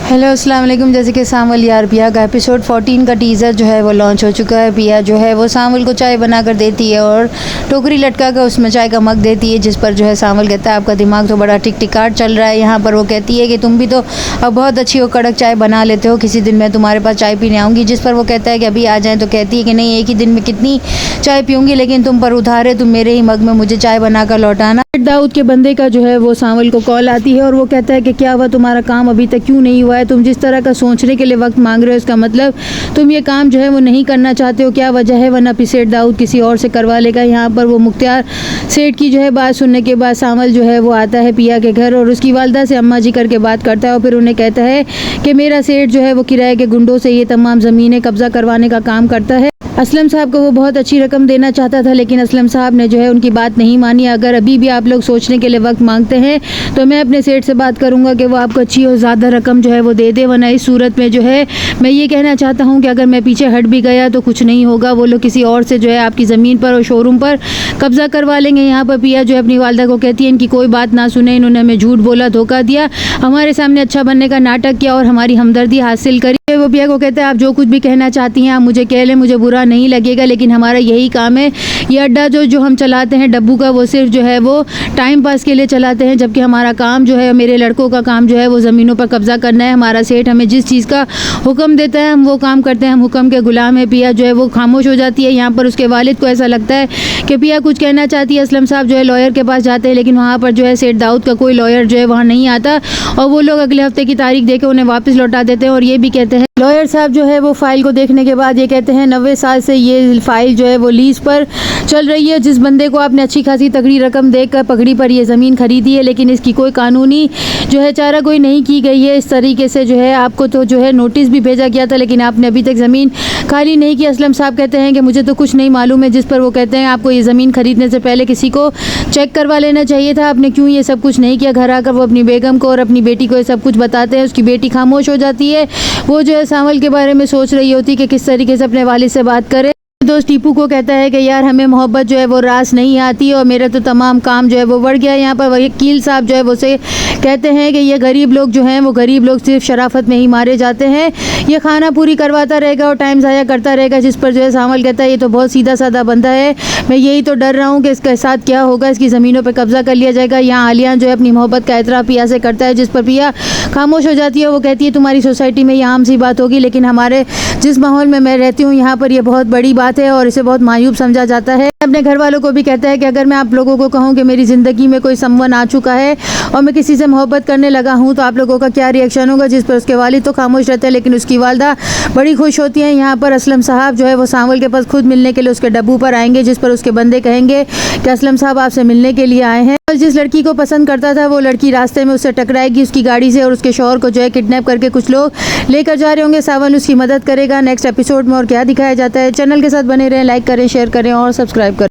Hello अस्सलाम वालेकुम। जैसे कि सावल यार पिया का एपिसोड 14 का टीज़र जो है वो लॉन्च हो चुका है। पिया जो है वो सावल को चाय बना कर देती है और टोकरी लटका कर उसमें चाय का मग देती है, जिस पर जो है सावल कहता है आपका दिमाग तो बड़ा टिक टिकाट चल रहा है। यहाँ पर वो कहती है कि तुम भी तो अब बहुत अच्छी हो, कड़क चाय बना लेते हो, किसी दिन मैं तुम्हारे पास चाय पीने आऊँगी। जिस पर वो कहता है कि अभी आ जाएँ, तो कहती है कि नहीं, एक ही दिन में कितनी चाय पीऊँगी, लेकिन तुम पर उधार है, तुम मेरे ही मग में मुझे चाय बना कर लौटाना। दाऊद के बंदे का जो है वो सावल को कॉल आती है और वो कहता है कि क्या हुआ, तुम्हारा काम अभी तक क्यों नहीं हुआ है, तुम जिस तरह का सोचने के लिए वक्त मांग रहे हो इसका मतलब तुम ये काम जो है वो नहीं करना चाहते हो, क्या वजह है, वरना फिर सेठ दाऊद किसी और से करवा लेगा। यहाँ पर वो मुख्तियार सेठ की जो है बात सुनने के बाद सावल जो है वो आता है पिया के घर और उसकी वालदा से अम्मा जी करके बात करता है और फिर उन्हें कहता है कि मेरा सेठ जो है वो किराए के गुंडों से ये तमाम ज़मीनें कब्जा करवाने का काम करता है। असलम साहब को वो बहुत अच्छी रकम देना चाहता था, लेकिन असलम साहब ने जो है उनकी बात नहीं मानी। अगर अभी भी आप लोग सोचने के लिए वक्त मांगते हैं तो मैं अपने सेठ से बात करूंगा कि वो आपको अच्छी और ज़्यादा रकम जो है वो दे दे, वरना इस सूरत में जो है मैं ये कहना चाहता हूँ कि अगर मैं पीछे हट भी गया तो कुछ नहीं होगा, वो लोग किसी और से जो है आपकी ज़मीन पर और शोरूम पर कब्जा करवा लेंगे। यहाँ पर पिया जो है अपनी वालदा को कहती है इनकी कोई बात ना सुने, इन्होंने हमें झूठ बोला, धोखा दिया, हमारे सामने अच्छा बनने का नाटक किया और हमारी हमदर्दी हासिल करी। वो पिया को कहता है आप जो कुछ भी कहना चाहती हैं आप मुझे कह लें, मुझे बुरा नहीं लगेगा, लेकिन हमारा यही काम है। ये अड्डा जो हम चलाते हैं डब्बू का, वो सिर्फ जो है वो टाइम पास के लिए चलाते हैं, जबकि हमारा काम जो है, मेरे लड़कों का काम जो है वो ज़मीनों पर कब्जा करना है। हमारा सेठ हमें जिस चीज़ का हुक्म देता है हम वो काम करते हैं, हम हुक्म के गुलाम है। पिया जो है वो खामोश हो जाती है। यहाँ पर उसके वालिद को ऐसा लगता है कि पिया कुछ कहना चाहती है। असलम साहब जो है लॉयर के पास जाते हैं, लेकिन वहाँ पर जो है सेठ दाऊद का कोई लॉयर जो है वहाँ नहीं आता और वो लोग अगले हफ्ते की तारीख देकर उन्हें वापस लौटा देते हैं और ये भी कहते हैं, लॉयर साहब जो है वो फाइल को देखने के बाद ये कहते हैं 90 साल से ये फाइल जो है वो लीज पर चल रही है। जिस बंदे को आपने अच्छी खासी तगड़ी रकम देकर पकड़ी पर ये ज़मीन खरीदी है, लेकिन इसकी कोई कानूनी जो है चारा कोई नहीं की गई है। इस तरीके से जो है आपको तो जो है नोटिस भी भेजा गया था, लेकिन आपने अभी तक ज़मीन खाली नहीं की। असलम साहब कहते हैं कि मुझे तो कुछ नहीं मालूम है। जिस पर वो कहते हैं आपको ये ज़मीन खरीदने से पहले किसी को चेक करवा लेना चाहिए था, आपने क्यों ये सब कुछ नहीं किया। घर आकर वो अपनी बेगम को और अपनी बेटी को ये सब कुछ बताते हैं। उसकी बेटी खामोश हो जाती है, वो जो है सावल के बारे में सोच रही होती कि किस तरीके से अपने वालिद से बात करे। दोस्त टीपू को कहता है कि यार हमें मोहब्बत जो है वो रास नहीं आती और मेरा तो तमाम काम जो है वो बढ़ गया। यहाँ पर वकील साहब जो है वो से कहते हैं कि ये गरीब लोग जो हैं वो गरीब लोग सिर्फ शराफत में ही मारे जाते हैं, ये खाना पूरी करवाता रहेगा और टाइम ज़ाया करता रहेगा। जिस पर जो है सावल कहता है ये तो बहुत सीधा साधा बंदा है, मैं यही तो डर रहा हूँ कि इसके साथ क्या होगा, इसकी ज़मीनों पर कब्जा कर लिया जाएगा। यहाँ आलिया जो है अपनी मोहब्बत का एतराफ़ पिया से करता है, जिस पर पिया खामोश हो जाती है। वो कहती है तुम्हारी सोसाइटी में ये आम सी बात होगी, लेकिन हमारे जिस माहौल में मैं रहती हूँ यहाँ पर यह बहुत बड़ी बात है और इसे बहुत मायूब समझा जाता है। अपने घर वालों को भी कहता है कि अगर मैं आप लोगों को कहूँ कि मेरी ज़िंदगी में कोई समवन आ चुका है और मैं किसी से मोहब्बत करने लगा हूँ तो आप लोगों का क्या रिएक्शन होगा। जिस पर उसके वालिद तो खामोश रहते हैं, लेकिन उसकी वालदा बड़ी खुश होती हैं। यहाँ पर असलम साहब जो है वो सावल के पास खुद मिलने के लिए उसके डब्बू पर आएंगे, जिस पर उसके बंदे कहेंगे कि असलम साहब आपसे मिलने के लिए आए हैं। जिस लड़की को पसंद करता था वो लड़की रास्ते में उससे टकराएगी उसकी गाड़ी से और उसके शौहर को जो है किडनैप करके कुछ लोग लेकर जा रहे होंगे। सावल उसकी मदद करेगा। नेक्स्ट एपिसोड में और क्या दिखाया जाता है, चैनल के साथ बने रहें, लाइक करें, शेयर करें और सब्सक्राइब करें।